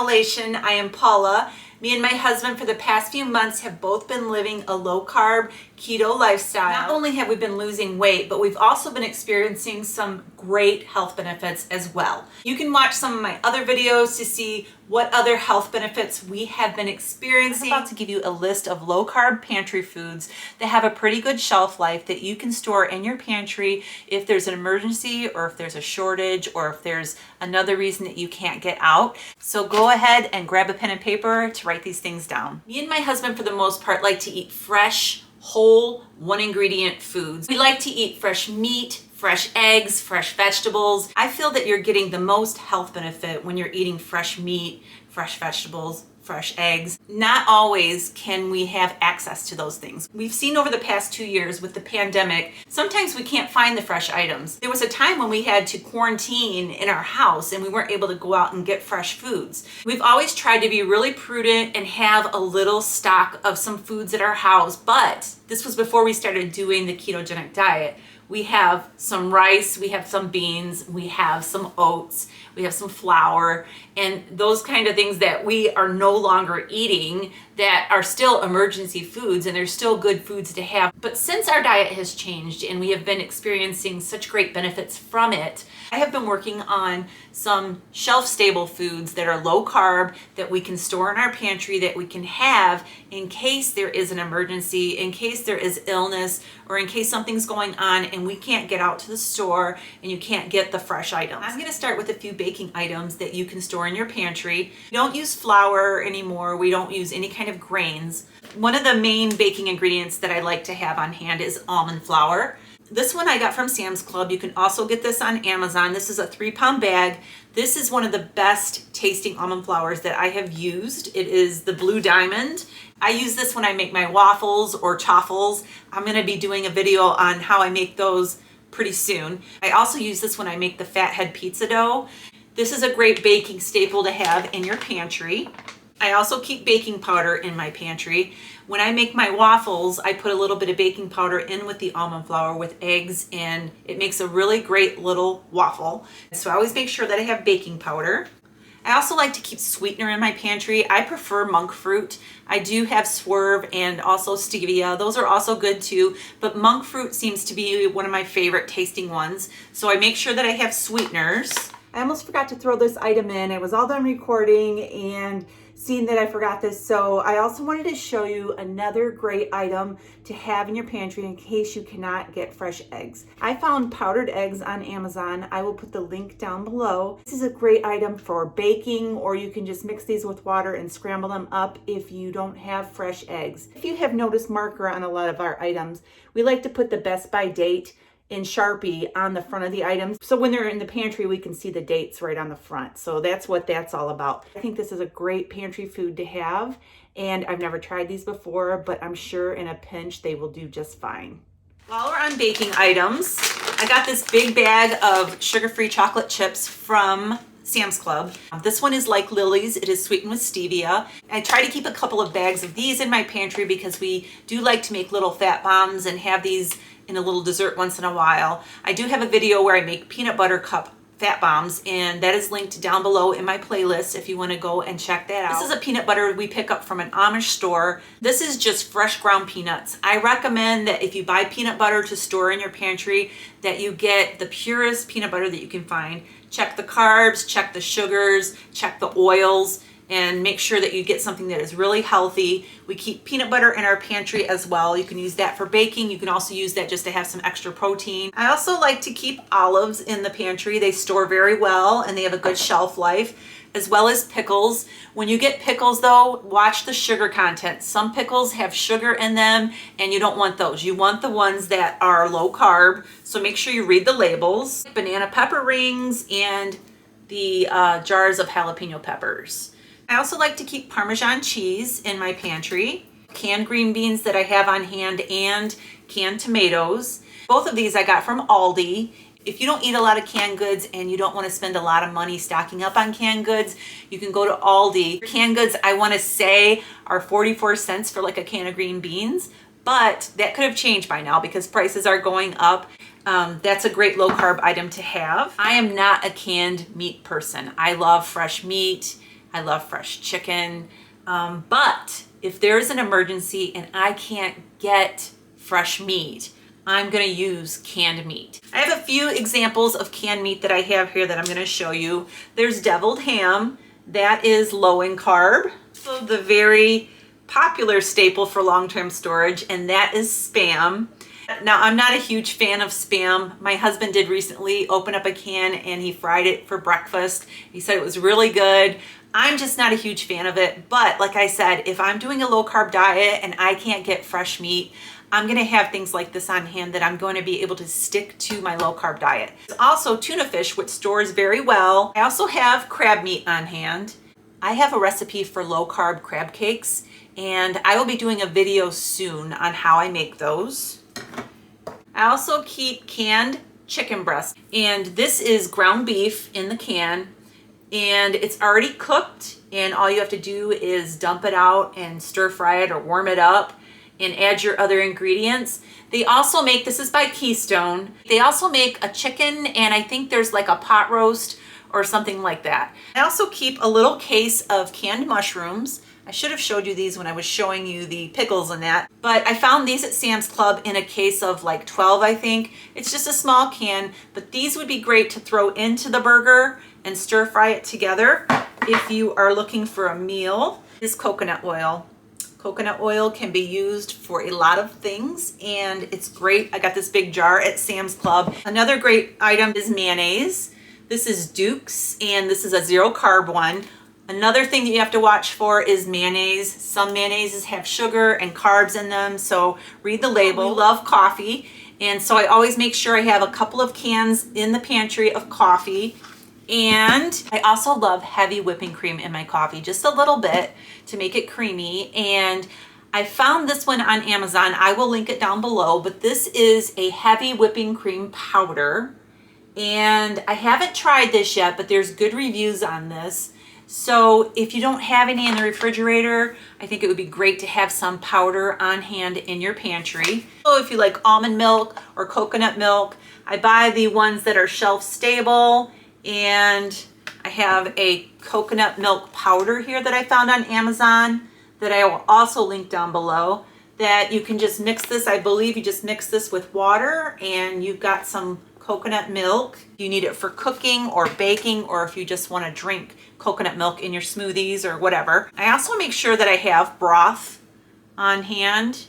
Elation. I am Paula. Me and my husband for the past few months have both been living a low-carb keto lifestyle. Not only have we been losing weight, but we've also been experiencing some great health benefits as well. You can watch some of my other videos to see what other health benefits we have been experiencing. I'm about to give you a list of low-carb pantry foods that have a pretty good shelf life that you can store in your pantry if there's an emergency or if there's a shortage or if there's another reason that you can't get out. So go ahead and grab a pen and paper to write these things down. Me and my husband, for the most part, like to eat fresh, whole, one-ingredient foods. We like to eat fresh meat, fresh eggs, fresh vegetables. I feel that you're getting the most health benefit when you're eating fresh meat, fresh vegetables, fresh eggs. Not always can we have access to those things. We've seen over the past 2 years with the pandemic, sometimes we can't find the fresh items. There was a time when we had to quarantine in our house and we weren't able to go out and get fresh foods. We've always tried to be really prudent and have a little stock of some foods at our house, but this was before we started doing the ketogenic diet. We have some rice, we have some beans, we have some oats, we have some flour, and those kind of things that we are no longer eating that are still emergency foods and they're still good foods to have. But since our diet has changed and we have been experiencing such great benefits from it, I have been working on some shelf-stable foods that are low carb that we can store in our pantry that we can have in case there is an emergency, in case there is illness, or in case something's going on and we can't get out to the store and you can't get the fresh items. I'm gonna start with a few baking items that you can store in your pantry. We don't use flour anymore. We don't use any kind of grains. One of the main baking ingredients that I like to have on hand is almond flour. This one I got from Sam's Club. You can also get this on Amazon. This is a 3-pound bag. This is one of the best tasting almond flours that I have used. It is the Blue Diamond. I use this when I make my waffles or chaffles. I'm gonna be doing a video on how I make those pretty soon. I also use this when I make the fathead pizza dough. This is a great baking staple to have in your pantry. I also keep baking powder in my pantry. When I make my waffles, I put a little bit of baking powder in with the almond flour with eggs, and it makes a really great little waffle. So I always make sure that I have baking powder. I also like to keep sweetener in my pantry. I prefer monk fruit. I do have Swerve and also stevia. Those are also good too, but monk fruit seems to be one of my favorite tasting ones. So I make sure that I have sweeteners. I almost forgot to throw this item in. I was all done recording and seeing that I forgot this. So I also wanted to show you another great item to have in your pantry in case you cannot get fresh eggs. I found powdered eggs on Amazon. I will put the link down below. This is a great item for baking, or you can just mix these with water and scramble them up if you don't have fresh eggs. If you have noticed marker on a lot of our items, we like to put the best by date in Sharpie on the front of the items. So when they're in the pantry, we can see the dates right on the front. So that's what that's all about. I think this is a great pantry food to have. And I've never tried these before, but I'm sure in a pinch, they will do just fine. While we're on baking items, I got this big bag of sugar-free chocolate chips from Sam's Club. This one is like Lily's. It is sweetened with stevia. I try to keep a couple of bags of these in my pantry because we do like to make little fat bombs and have these in a little dessert once in a while. I do have a video where I make peanut butter cup fat bombs, and that is linked down below in my playlist if you want to go and check that out. This is a peanut butter we pick up from an Amish store. This is just fresh ground peanuts. I recommend that if you buy peanut butter to store in your pantry, that you get the purest peanut butter that you can find. Check the carbs, check the sugars, check the oils, and make sure that you get something that is really healthy. We keep peanut butter in our pantry as well. You can use that for baking. You can also use that just to have some extra protein. I also like to keep olives in the pantry. They store very well and they have a good shelf life, as well as pickles. When you get pickles though, watch the sugar content. Some pickles have sugar in them and you don't want those. You want the ones that are low carb. So make sure you read the labels. Banana pepper rings and the jars of jalapeno peppers. I also like to keep Parmesan cheese in my pantry, canned green beans that I have on hand, and canned tomatoes. Both of these I got from Aldi. If you don't eat a lot of canned goods and you don't want to spend a lot of money stocking up on canned goods, you can go to Aldi. Canned goods, I want to say, are 44 cents for like a can of green beans, but that could have changed by now because prices are going up. That's a great low carb item to have. I am not a canned meat person. I love fresh meat I love fresh chicken. But if there's an emergency and I can't get fresh meat, I'm gonna use canned meat. I have a few examples of canned meat that I have here that I'm gonna show you. There's deviled ham, that is low in carb. So the very popular staple for long-term storage, and that is Spam. Now, I'm not a huge fan of Spam. My husband did recently open up a can and he fried it for breakfast. He said it was really good. I'm just not a huge fan of it. But like I said, if I'm doing a low carb diet and I can't get fresh meat, I'm gonna have things like this on hand that I'm going to be able to stick to my low carb diet. There's also tuna fish, which stores very well. I also have crab meat on hand. I have a recipe for low carb crab cakes, and I will be doing a video soon on how I make those. I also keep canned chicken breast, and this is ground beef in the can, and it's already cooked, and all you have to do is dump it out and stir fry it or warm it up and add your other ingredients. They also make, this is by Keystone, they also make a chicken, and I think there's like a pot roast or something like that. I also keep a little case of canned mushrooms. I should have showed you these when I was showing you the pickles and that, but I found these at Sam's Club in a case of like 12, I think. It's just a small can, but these would be great to throw into the burger and stir fry it together if you are looking for a meal. This is coconut oil. Coconut oil can be used for a lot of things, and it's great. I got this big jar at Sam's Club. Another great item is mayonnaise. This is Duke's, and this is a 0 carb one. Another thing that you have to watch for is mayonnaise. Some mayonnaises have sugar and carbs in them, so read the label. We love coffee, and so I always make sure I have a couple of cans in the pantry of coffee. And I also love heavy whipping cream in my coffee, just a little bit to make it creamy. And I found this one on Amazon. I will link it down below, but this is a heavy whipping cream powder. And I haven't tried this yet, but there's good reviews on this. So if you don't have any in the refrigerator, I think it would be great to have some powder on hand in your pantry. So if you like almond milk or coconut milk, I buy the ones that are shelf stable, and I have a coconut milk powder here that I found on Amazon that I will also link down below, that you can just mix this. I believe you just mix this with water and you've got some coconut milk. You need it for cooking or baking, or if you just want to drink coconut milk in your smoothies or whatever. I also make sure that I have broth on hand,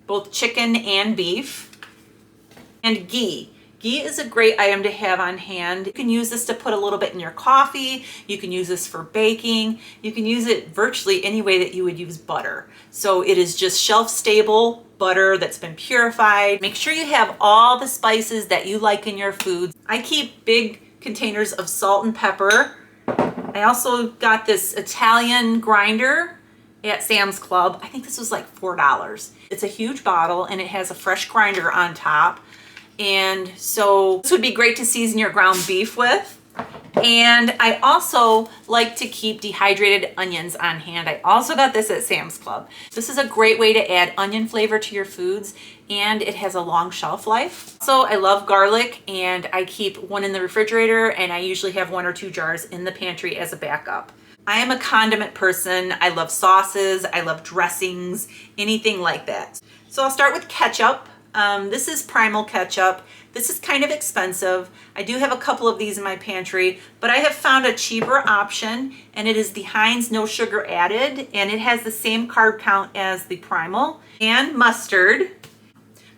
both chicken and beef, and ghee. Ghee is a great item to have on hand. You can use this to put a little bit in your coffee. You can use this for baking. You can use it virtually any way that you would use butter. So it is just shelf-stable butter that's been purified. Make sure you have all the spices that you like in your foods. I keep big containers of salt and pepper. I also got this Italian grinder at Sam's Club. I think this was like $4. It's a huge bottle and it has a fresh grinder on top. And so this would be great to season your ground beef with. And I also like to keep dehydrated onions on hand. I also got this at Sam's Club. This is a great way to add onion flavor to your foods, and it has a long shelf life. So I love garlic, and I keep one in the refrigerator, and I usually have 1 or 2 jars in the pantry as a backup. I am a condiment person. I love sauces. I love dressings, anything like that. So I'll start with ketchup. This is Primal ketchup. This is kind of expensive. I do have a couple of these in my pantry, but I have found a cheaper option, and it is the Heinz no sugar added, and it has the same carb count as the Primal. And mustard.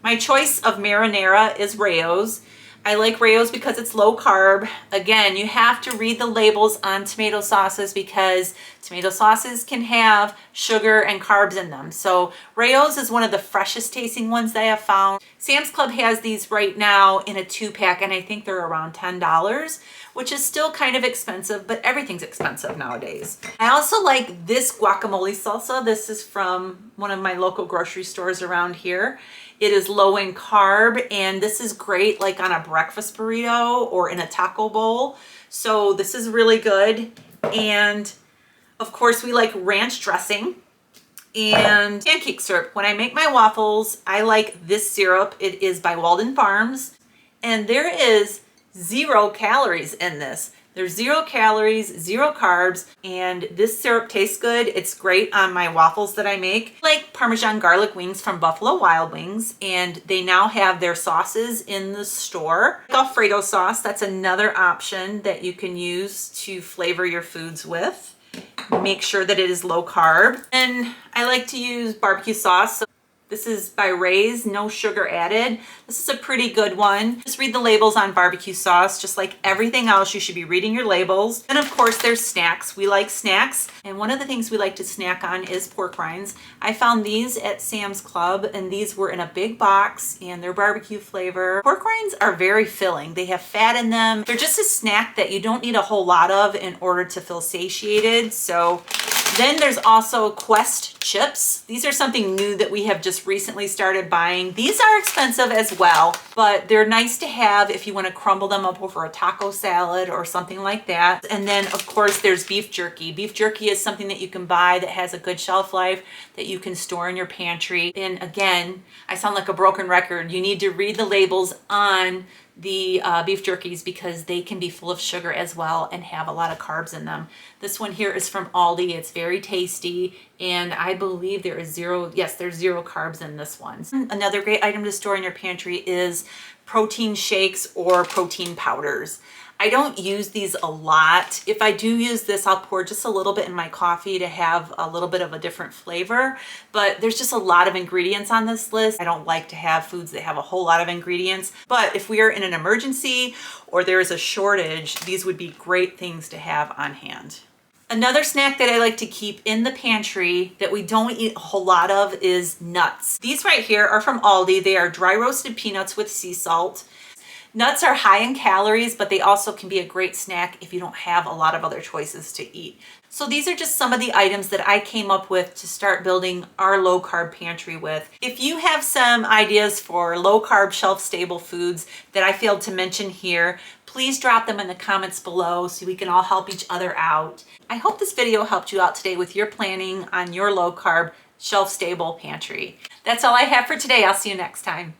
My choice of marinara is Rayo's. I like Rayo's because it's low carb. Again, you have to read the labels on tomato sauces because tomato sauces can have sugar and carbs in them. So Rayo's is one of the freshest tasting ones that I have found. Sam's Club has these right now in a 2-pack, and I think they're around $10, which is still kind of expensive, but everything's expensive nowadays. I also like this guacamole salsa. This is from one of my local grocery stores around here. It is low in carb, and this is great like on a breakfast burrito or in a taco bowl. So this is really good. And of course we like ranch dressing and pancake syrup. When I make my waffles, I like this syrup. It is by Walden Farms, and there is 0 calories in this. They're 0 calories, 0 carbs, and this syrup tastes good. It's great on my waffles that I make. I like Parmesan garlic wings from Buffalo Wild Wings, and they now have their sauces in the store. Alfredo sauce, that's another option that you can use to flavor your foods with. Make sure that it is low carb. And I like to use barbecue sauce. So this is by Ray's, no sugar added. This is a pretty good one. Just read the labels on barbecue sauce. Just like everything else, you should be reading your labels. And of course, there's snacks. We like snacks. And one of the things we like to snack on is pork rinds. I found these at Sam's Club, and these were in a big box, and they're barbecue flavor. Pork rinds are very filling. They have fat in them. They're just a snack that you don't need a whole lot of in order to feel satiated. So then there's also Quest chips. These are something new that we have just recently started buying. These are expensive as well, but they're nice to have if you want to crumble them up over a taco salad or something like that. And then of course there's beef jerky. Beef jerky is something that you can buy that has a good shelf life that you can store in your pantry. And again, I sound like a broken record. You need to read the labels on the beef jerkies because they can be full of sugar as well and have a lot of carbs in them. This one here is from Aldi. It's very tasty, and I believe there is there's 0 carbs in this one. Another great item to store in your pantry is protein shakes or protein powders. I don't use these a lot. If I do use this, I'll pour just a little bit in my coffee to have a little bit of a different flavor, but there's just a lot of ingredients on this list. I don't like to have foods that have a whole lot of ingredients, but if we are in an emergency or there is a shortage, these would be great things to have on hand. Another snack that I like to keep in the pantry that we don't eat a whole lot of is nuts. These right here are from Aldi. They are dry roasted peanuts with sea salt. Nuts are high in calories, but they also can be a great snack if you don't have a lot of other choices to eat. So these are just some of the items that I came up with to start building our low carb pantry with. If you have some ideas for low carb shelf stable foods that I failed to mention here, please drop them in the comments below so we can all help each other out. I hope this video helped you out today with your planning on your low carb shelf stable pantry. That's all I have for today. I'll see you next time.